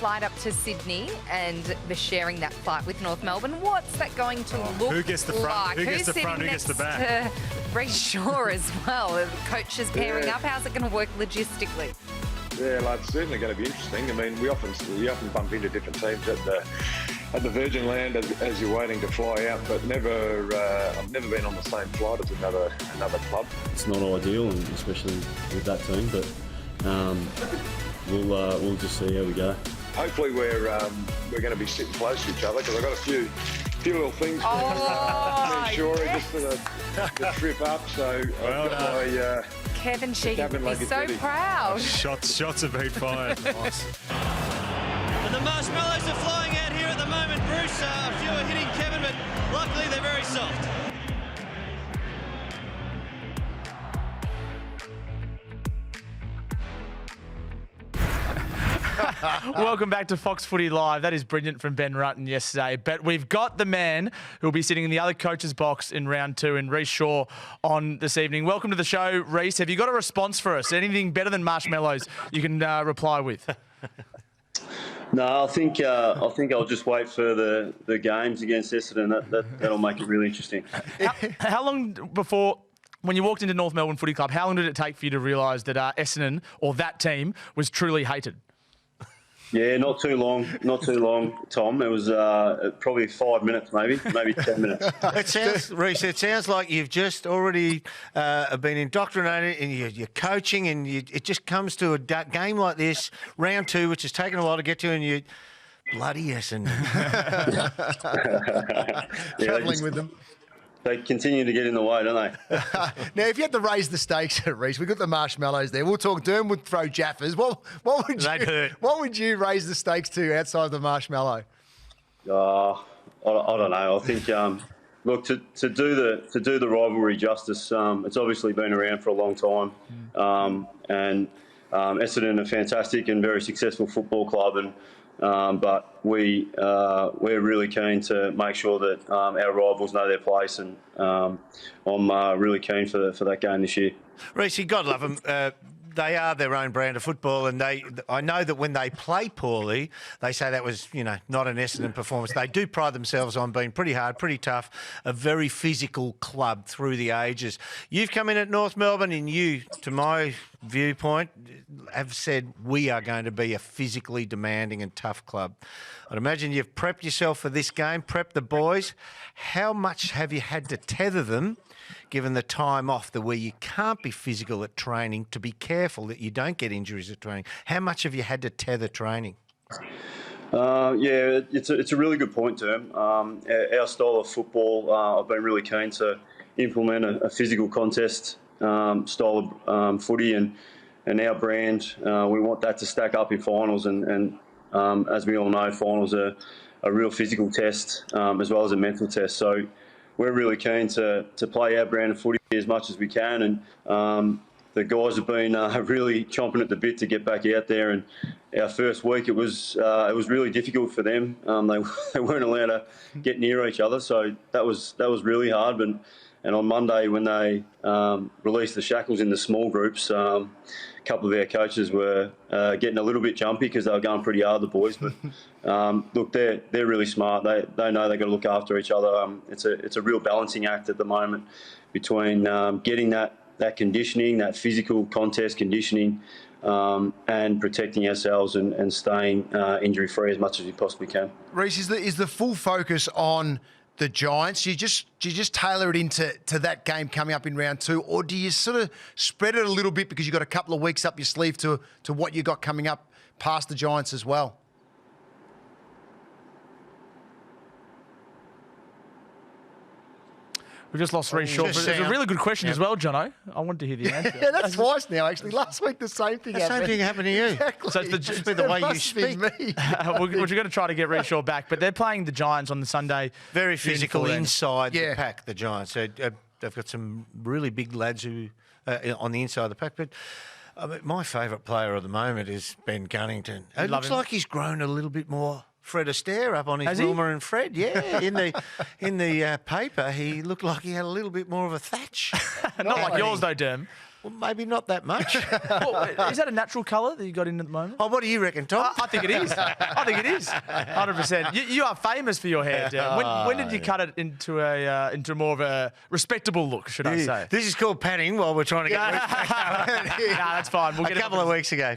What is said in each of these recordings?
flight up to Sydney and they're sharing that flight with North Melbourne. What's that going to look like? Who gets the front? Who gets the front? Who gets the back? Rhyce Shaw as well. The coaches pairing up. How's it going to work logistically? Yeah, like, it's certainly going to be interesting. I mean, we often bump into different teams at the Virgin Land as you're waiting to fly out, but I've never been on the same flight as another club. It's not ideal, and especially with that team, but we'll just see how we go. Hopefully, we're going to be sitting close to each other because I've got a few little things to ensure just for the trip up. So I've got my. Kevin Sheehy would be so proud. Shots have been fired. Nice. And the marshmallows are flying out here at the moment, Bruce. A few are hitting Kevin, but luckily they're very soft. Welcome back to Fox Footy Live. That is brilliant from Ben Rutten yesterday. But we've got the man who will be sitting in the other coach's box in round 2 in Rhyce Shaw on this evening. Welcome to the show, Rhyce. Have you got a response for us? Anything better than marshmallows you can reply with? No, I think I'll just wait for the games against Essendon. That'll make it really interesting. How long before, when you walked into North Melbourne Footy Club, how long did it take for you to realise that Essendon, or that team, was truly hated? Yeah, not too long, Tom. It was probably 5 minutes, maybe 10 minutes. It sounds, Rhyce, it sounds like you've just already been indoctrinated in your coaching, and it just comes to a game like this, round 2, which has taken a while to get to, and you bloody Essendon. Travelling with them. They continue to get in the way, don't they? Now, if you had to raise the stakes, Rhyce, we've got the marshmallows there. We'll talk. Derm would throw Jaffers. What would you raise the stakes to outside the marshmallow? I don't know. I think look, to do the rivalry justice, it's obviously been around for a long time, and Essendon are a fantastic and very successful football club, and but we're really keen to make sure that our rivals know their place, and I'm really keen for that game this year. Rhyce, God love them. They are their own brand of football, and I know that when they play poorly, they say that was, not an Essendon performance. They do pride themselves on being pretty hard, pretty tough, a very physical club through the ages. You've come in at North Melbourne, and you, to my viewpoint, have said we are going to be a physically demanding and tough club. I'd imagine you've prepped yourself for this game, prepped the boys. How much have you had to tether them, given the time off, where you can't be physical at training, to be careful that you don't get injuries at training? How much have you had to tether training? Yeah, it's a really good point, Term. Our style of football, I've been really keen to implement a physical contest style of footy, and our brand, we want that to stack up in finals, and as we all know, finals are a real physical test as well as a mental test. So we're really keen to play our brand of footy as much as we can, and the guys have been really chomping at the bit to get back out there. And our first week, it was really difficult for them. They weren't allowed to get near each other, so that was really hard. And on Monday, when they released the shackles in the small groups, a couple of our coaches were getting a little bit jumpy because they were going pretty hard, the boys. But look, they're really smart. They know they've got to look after each other. It's a real balancing act at the moment between getting that conditioning, that physical contest conditioning, and protecting ourselves and staying injury-free as much as we possibly can. Rhyce, is the full focus on the Giants? Do you just tailor it into that game coming up in round 2, or do you sort of spread it a little bit because you've got a couple of weeks up your sleeve to what you got coming up past the Giants as well? We just lost Rhyce Shaw. It's a really good question as well, Jono. I wanted to hear the answer. Yeah, that's twice now, actually. Last week, the same thing happened. The same thing happened to you. Exactly. So it's Just be the way you speak. we're going to try to get Rhyce Shaw back, but they're playing the Giants on the Sunday. Very physical inside Yeah. the pack, the Giants. They've got some really big lads who on the inside of the pack. But my favourite player at the moment is Ben Cunnington. It looks like he's grown a little bit more Fred Astaire up on his Wilma and Fred. Yeah, in the paper, he looked like he had a little bit more of a thatch. Not like yours, though, Derm. Well, maybe not that much. Well, is that a natural colour that you got in at the moment? Oh, what do you reckon, Tom? I think it is. I think it is. 100%. You are famous for your hair, Dan. When did you cut it into more of a respectable look, should I say? This is called panning while we're trying to get That's fine. We'll get a couple of weeks ago.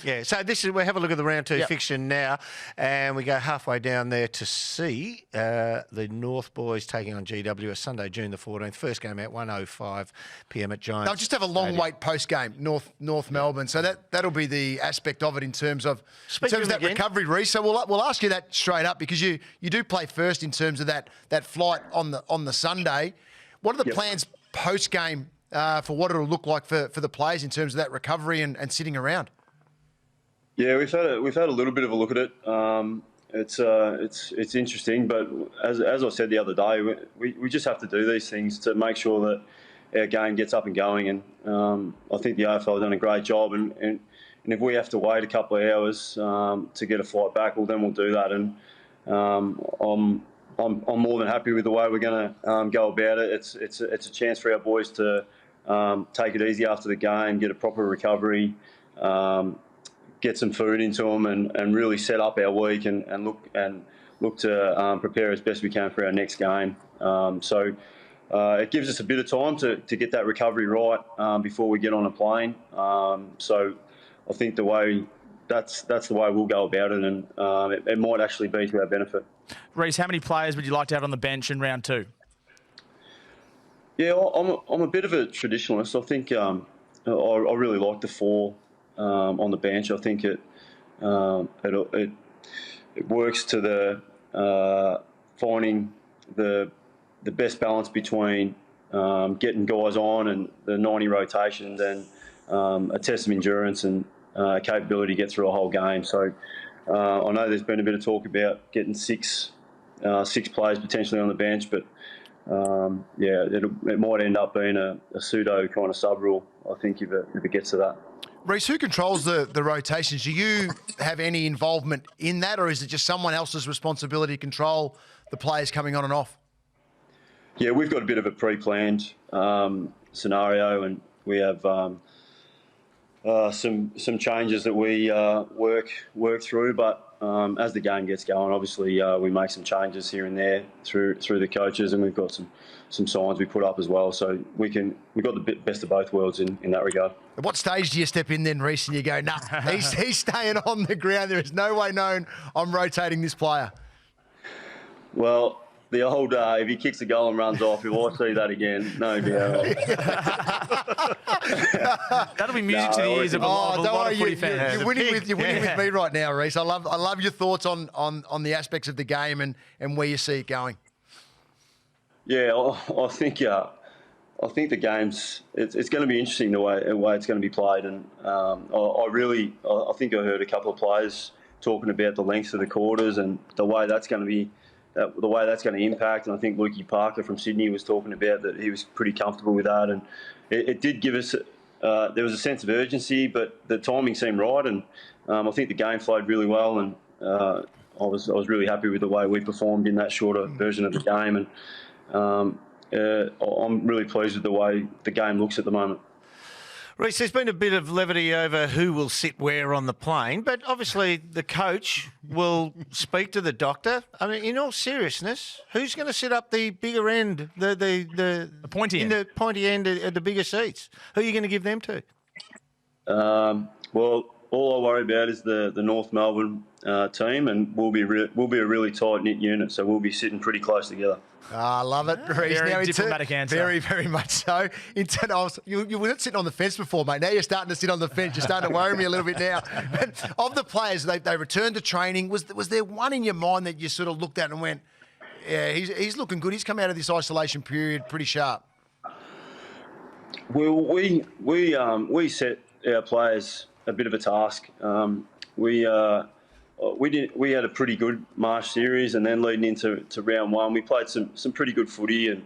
Yeah, so we have a look at the round 2 fixture now, and we go halfway down there to see the North boys taking on GW Sunday, June the 14th. First game at 1:05 p.m. at Giants. They'll just have a long wait post game, North Melbourne. So that'll be the aspect of it in terms of that recovery, Rhyce. So we'll ask you that straight up because you do play first in terms of that flight on the Sunday. What are the plans post game for what it'll look like for the players in terms of that recovery and sitting around? Yeah, we've had a little bit of a look at it. It's interesting, but as I said the other day, we just have to do these things to make sure that our game gets up and going. And I think the AFL have done a great job. And if we have to wait a couple of hours to get a flight back, well, then we'll do that. And I'm more than happy with the way we're going to go about it. It's a chance for our boys to take it easy after the game, get a proper recovery. Get some food into them and really set up our week and look to prepare as best we can for our next game. So it gives us a bit of time to get that recovery right before we get on a plane. So I think that's the way we'll go about it, and it might actually be to our benefit. Rhyce, how many players would you like to have on the bench in round 2? Yeah, I'm a bit of a traditionalist. I think I really like the 4. On the bench, I think it works to the finding the best balance between getting guys on and the 90 rotations and a test of endurance and capability to get through a whole game. So I know there's been a bit of talk about getting six players potentially on the bench, but it might end up being a pseudo kind of sub rule. I think if it gets to that. Rhyce, who controls the rotations? Do you have any involvement in that, or is it just someone else's responsibility to control the players coming on and off? Yeah, we've got a bit of a pre-planned scenario, and we have some changes that we work through. But as the game gets going, obviously we make some changes here and there through the coaches, and we've got some signs we put up as well. So we've got the best of both worlds in that regard. At what stage do you step in then, Rhyce, and you go, nah, he's staying on the ground. There is no way known I'm rotating this player? Well, the old, if he kicks a goal and runs off, if I see that again, no doubt. That'll be music to the ears of a lot of footy fans. You're winning with me right now, Rhyce. I love your thoughts on the aspects of the game and where you see it going. Yeah, I think the game's it's going to be interesting the way it's going to be played, and I think I heard a couple of players talking about the length of the quarters and the way that's going to impact. And I think Lukey Parker from Sydney was talking about that he was pretty comfortable with that, and it did give us there was a sense of urgency, but the timing seemed right, and I think the game flowed really well, and I was really happy with the way we performed in that shorter version of the game, and I'm really pleased with the way the game looks at the moment. Rhyce, there's been a bit of levity over who will sit where on the plane, but obviously the coach will speak to the doctor. I mean, in all seriousness, who's going to sit up the bigger end, the pointy end, the pointy end at the bigger seats? Who are you going to give them to? Well, all I worry about is the North Melbourne team, and we'll be a really tight knit unit, so we'll be sitting pretty close together. I love it, Rhyce. Very diplomatic answer. Very, very much so. You weren't sitting on the fence before, mate. Now you're starting to sit on the fence. You're starting to worry me a little bit now. But of the players, they returned to training. Was there one in your mind that you sort of looked at and went, yeah, he's looking good. He's come out of this isolation period pretty sharp. Well, we set our players a bit of a task. We had a pretty good March series, and then leading into round 1, we played some pretty good footy and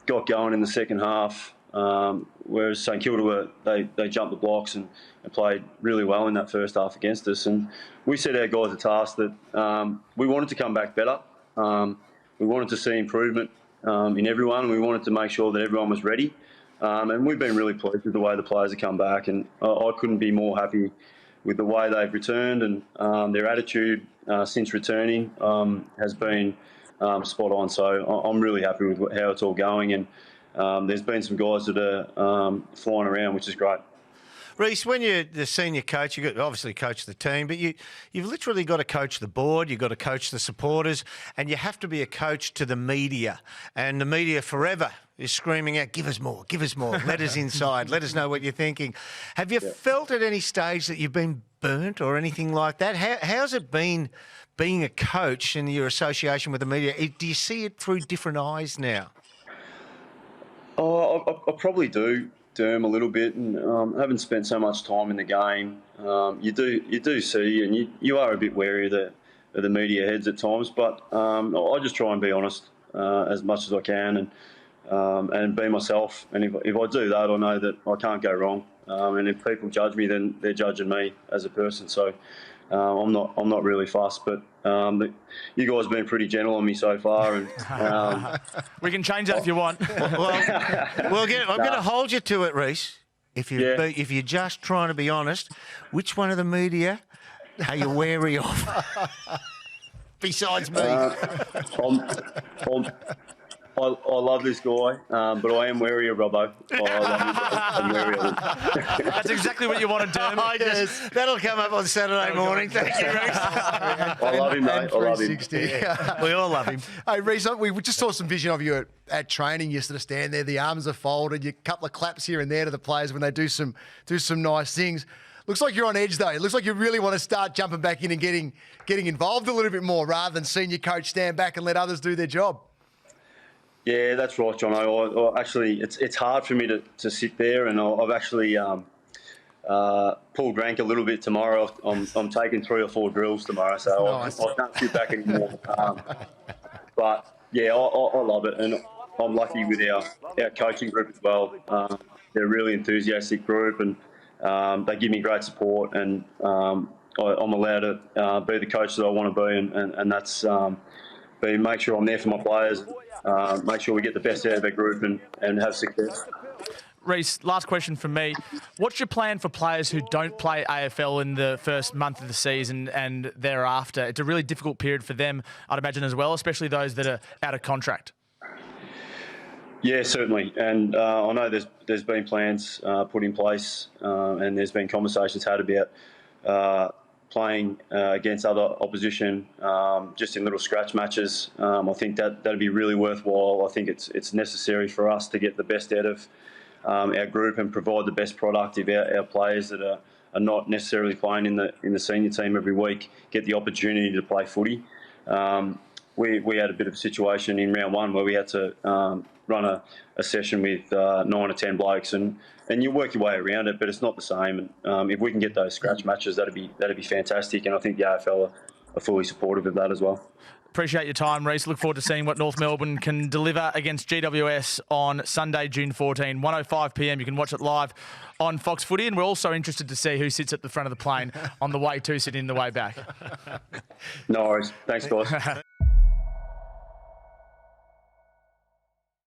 got going in the second half. Whereas St Kilda they jumped the blocks and played really well in that first half against us. And we set our guys a task that we wanted to come back better. We wanted to see improvement in everyone. We wanted to make sure that everyone was ready. And we've been really pleased with the way the players have come back, and I couldn't be more happy with the way they've returned, and their attitude since returning has been spot on. So I'm really happy with how it's all going, and there's been some guys that are flying around, which is great. Rhyce, when you're the senior coach, you've got to obviously coach the team, but you've literally got to coach the board, you've got to coach the supporters, and you have to be a coach to the media. And the media forever is screaming out, give us more, let us inside, let us know what you're thinking. Have you felt at any stage that you've been burnt or anything like that? How's it been being a coach and your association with the media? Do you see it through different eyes now? Oh, I probably do. A little bit, and haven't spent so much time in the game. You do see, and you are a bit wary of the media heads at times. But I just try and be honest as much as I can, and be myself. And if I do that, I know that I can't go wrong. And if people judge me, then they're judging me as a person. So I'm not really fussed. But you guys have been pretty gentle on me so far, and we can change that if you want. Well, I'm going to hold you to it, Rhyce. If you're just trying to be honest, which one of the media are you wary of? Besides me. I love this guy, but I am wary of Robbo. I'm wary of him. That's exactly what you want to do. That'll come up on Saturday morning. Thank you, Rhyce. I love him, mate. I love him. We all love him. Hey, Rhyce, we just saw some vision of you at training yesterday. Stand there, the arms are folded, a couple of claps here and there to the players when they do some nice things. Looks like you're on edge, though. It looks like you really want to start jumping back in and getting involved a little bit more rather than seeing your coach stand back and let others do their job. Yeah, that's right, John. I actually, it's hard for me to sit there, and I've actually pulled rank a little bit tomorrow. I'm taking 3 or 4 drills tomorrow, so nice. I can't sit back anymore. But yeah, I love it, and I'm lucky with our coaching group as well. They're a really enthusiastic group, and they give me great support, and I'm allowed to be the coach that I want to be, and that's make sure I'm there for my players. Make sure we get the best out of our group and have success. Rhyce, last question from me. What's your plan for players who don't play AFL in the first month of the season and thereafter? It's a really difficult period for them, I'd imagine, as well, especially those that are out of contract. Yeah, certainly. And I know there's been plans put in place, and there's been conversations had about playing against other opposition just in little scratch matches. I think that'd be really worthwhile. I think it's necessary for us to get the best out of our group and provide the best product of our players that are not necessarily playing in the senior team every week get the opportunity to play footy. We had a bit of a situation in round 1 where we had to run a session with 9 or 10 blokes, and you work your way around it, but it's not the same. And if we can get those scratch matches, that'd be fantastic. And I think the AFL are fully supportive of that as well. Appreciate your time, Rhyce. Look forward to seeing what North Melbourne can deliver against GWS on Sunday, June 14, 1:05 p.m. You can watch it live on Fox Footy, and we're also interested to see who sits at the front of the plane on the way to, sitting in the way back. No worries. Thanks, guys.